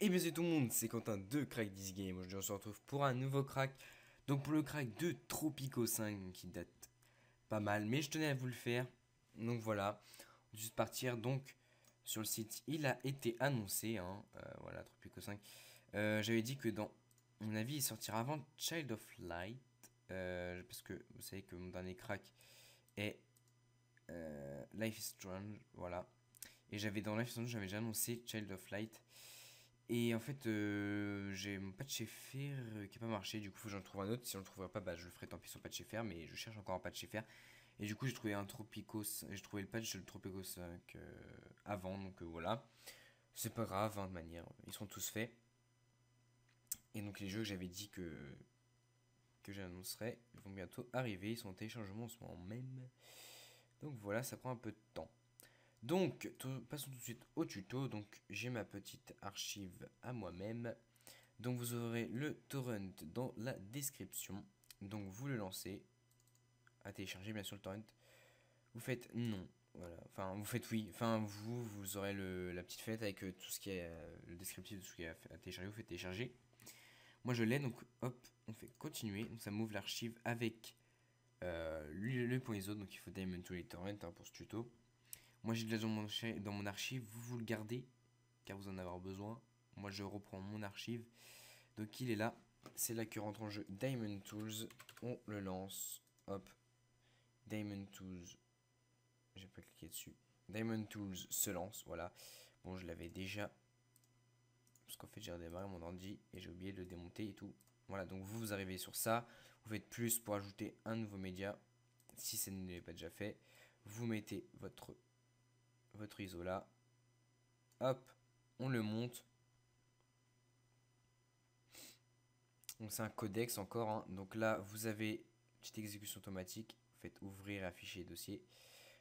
Et bien c'est tout le monde, c'est Quentin de Crack This Game. Aujourd'hui on se retrouve pour un nouveau crack. Donc pour le crack de Tropico 5 qui date pas mal, mais je tenais à vous le faire. Donc voilà, on va juste partir donc sur le site. Il a été annoncé, voilà Tropico 5. J'avais dit que dans mon avis il sortira avant Child of Light. Parce que vous savez que mon dernier crack est Life is Strange, voilà. Et j'avais dans Life is Strange, j'avais déjà annoncé Child of Light. Et en fait, j'ai mon patch FR qui n'a pas marché. Du coup, faut que j'en trouve un autre. Si on le trouvera pas, bah, je le ferai tant pis sur patch FR. Mais je cherche encore un patch FR. Et du coup, j'ai trouvé un Tropicos. J'ai trouvé le patch de Tropico 5 avant. Donc voilà. C'est pas grave, de manière. Ils seront tous faits. Et donc, les jeux que j'avais dit que j'annoncerais vont bientôt arriver. Ils sont en téléchargement en ce moment même. Donc voilà, ça prend un peu de temps. Donc, passons tout de suite au tuto. Donc, j'ai ma petite archive à moi-même. Donc vous aurez le torrent dans la description. Donc vous le lancez à télécharger bien sûr le torrent. Vous faites non. Voilà. Enfin vous faites oui. Enfin vous aurez la petite fenêtre avec tout ce qui est le descriptif de ce qui est à télécharger. Vous faites télécharger. Moi je l'ai donc hop on fait continuer. Donc ça m'ouvre l'archive avec le point ISO. Donc il faut Diamond to torrent pour ce tuto. Moi j'ai déjà dans mon archive. Vous le gardez car vous en avez besoin. Moi je reprends mon archive. Donc il est là. C'est là que rentre en jeu Diamond Tools. On le lance. Hop. Diamond Tools. J'ai pas cliqué dessus. Diamond Tools se lance. Voilà. Bon, je l'avais déjà. Parce qu'en fait, j'ai redémarré mon ordi et j'ai oublié de le démonter et tout. Voilà. Donc vous arrivez sur ça. Vous faites plus pour ajouter un nouveau média. Si ça ne l'est pas déjà fait. Vous mettez votre ISO là. Hop. On le monte. Donc c'est un codex encore, hein. Donc là, vous avez petite exécution automatique. Vous faites ouvrir et afficher dossier.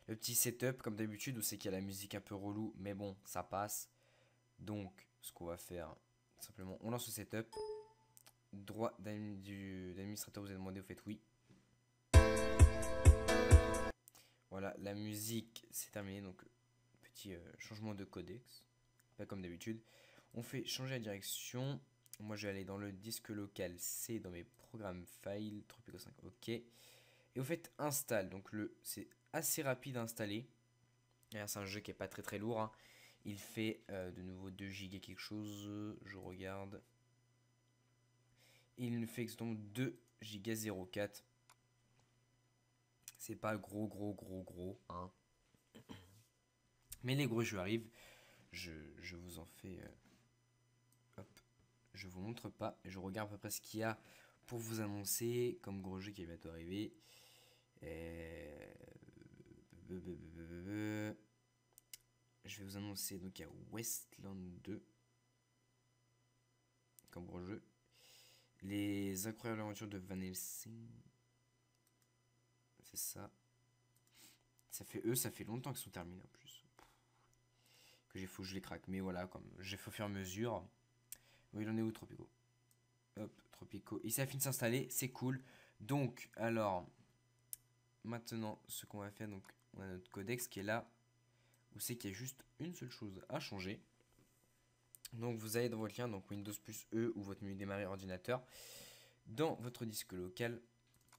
Le petit setup, comme d'habitude, vous savez qu'il y a la musique un peu relou, mais bon, ça passe. Donc, ce qu'on va faire, simplement, on lance le setup. Droit d'administrateur, vous avez demandé, vous faites oui. Voilà, la musique, c'est terminé. Donc, petit changement de codex. Pas comme d'habitude. On fait changer la direction. Moi, je vais aller dans le disque local C, dans mes programmes files, Tropico 5, ok. Et vous faites install. Donc, c'est assez rapide à installer. C'est un jeu qui est pas très très lourd, hein. Il fait de nouveau 2 gigas quelque chose. Je regarde. Il ne fait exactement 2 gigas 04. C'est pas gros, hein. Mais les gros jeux arrivent. Je vous en fais. Hop. Je vous montre pas. Je regarde à peu près ce qu'il y a pour vous annoncer comme gros jeu qui va bientôt arriver. Euh, Je vais vous annoncer. Donc il y a Westland 2 comme gros jeu. Les incroyables aventures de Van Helsing. C'est ça. Ça fait longtemps qu'ils sont terminés en plus. Que j'ai faux, je les craque. Mais voilà, comme j'ai fait au fur et à mesure. Oui, il en est où, Tropico? Hop, Tropico. Et ça finit de s'installer, c'est cool. Donc, alors, maintenant, ce qu'on va faire, donc, on a notre codex qui est là. Où c'est qu'il y a juste une seule chose à changer. Donc, vous allez dans votre lien, donc Windows plus E ou votre menu démarrer ordinateur. Dans votre disque local,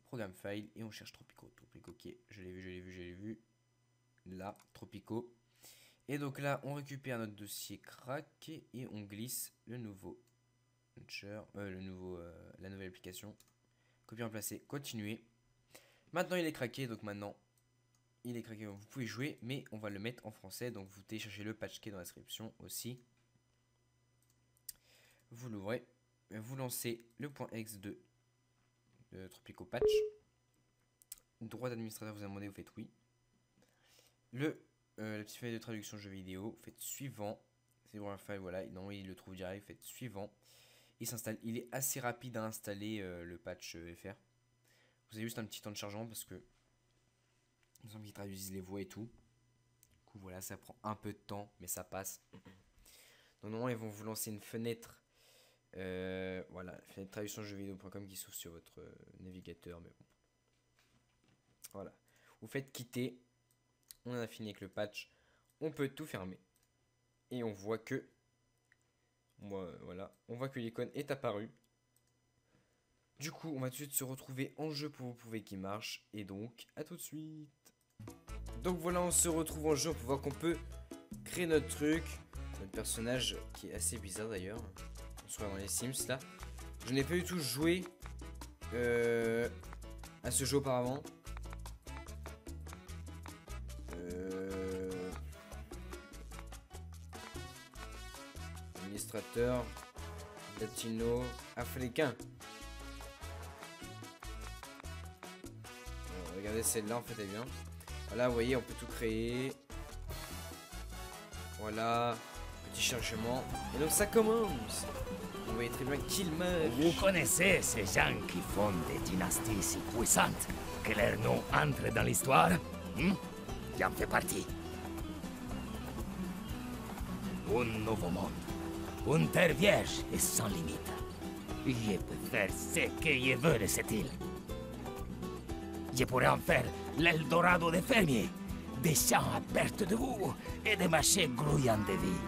programme file, et on cherche Tropico. Tropico, ok, je l'ai vu. Là, Tropico. Et donc là, on récupère notre dossier crack et on glisse le nouveau launcher, la nouvelle application. Copier, remplacer, continuer. Maintenant, il est craqué, donc maintenant, il est craqué, vous pouvez jouer, mais on va le mettre en français. Donc vous téléchargez le patch qui est dans la description aussi. Vous l'ouvrez, vous lancez le .exe de Tropico Patch. Droit d'administrateur, vous avez demandé, vous faites oui. La petite feuille de traduction jeu vidéo, vous faites suivant. C'est bon, un file, voilà, non, il le trouve direct, vous faites suivant. Il s'installe, il est assez rapide à installer le patch FR. Vous avez juste un petit temps de chargement parce que il me semble qu'ils traduisent les voix et tout. Du coup voilà, ça prend un peu de temps, mais ça passe. Donc normalement ils vont vous lancer une fenêtre, voilà, fenêtre traduction jeuxvideo.com qui s'ouvre sur votre navigateur, mais bon. Voilà. Vous faites quitter, on a fini avec le patch, on peut tout fermer. Et on voit que moi, voilà. On voit que l'icône est apparue. Du coup, on va tout de suite se retrouver en jeu pour vous prouver qu'il marche. Et donc, à tout de suite. Donc voilà, on se retrouve en jeu. On peut voir qu'on peut créer notre truc. Notre personnage qui est assez bizarre d'ailleurs. On se voit dans les Sims là. Je n'ai pas du tout joué à ce jeu auparavant. Administrateur latino africain. Regardez celle-là en fait elle est bien. Voilà, vous voyez, on peut tout créer. Voilà, petit chargement. Et donc ça commence. Vous voyez très bien qu'il meurt. Vous connaissez ces gens qui font des dynasties si puissantes que leur nom entre dans l'histoire? J'en fais partie. Un nouveau monde. Une terre vierge et sans limite. Je peux faire ce que je veux de cette île. Je pourrais en faire l'Eldorado des fermiers, des champs à perte de vue et des marchés grouillants de vie.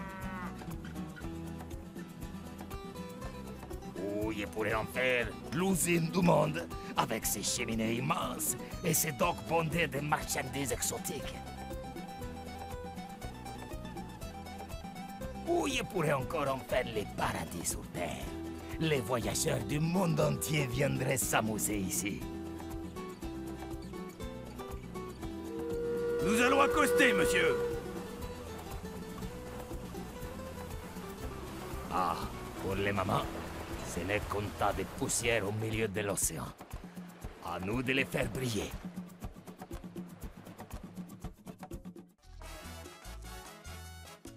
Ou je pourrais en faire l'usine du monde, avec ses cheminées immenses et ses docks bondés de marchandises exotiques. Ou je pourrais encore en faire les paradis sur Terre. Les voyageurs du monde entier viendraient s'amuser ici. Nous allons accoster, monsieur. Ah, pour les mamans, ce n'est qu'un tas de poussière au milieu de l'océan. À nous de les faire briller.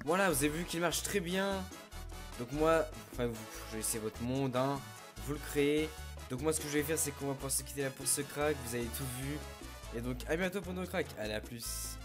Voilà, vous avez vu qu'il marche très bien. Donc moi, enfin vous, je vais laisser votre monde, hein. Vous le créez. Donc moi ce que je vais faire c'est qu'on va pouvoir se quitter là pour ce crack. Vous avez tout vu. Et donc à bientôt pour nos cracks. Allez, à plus.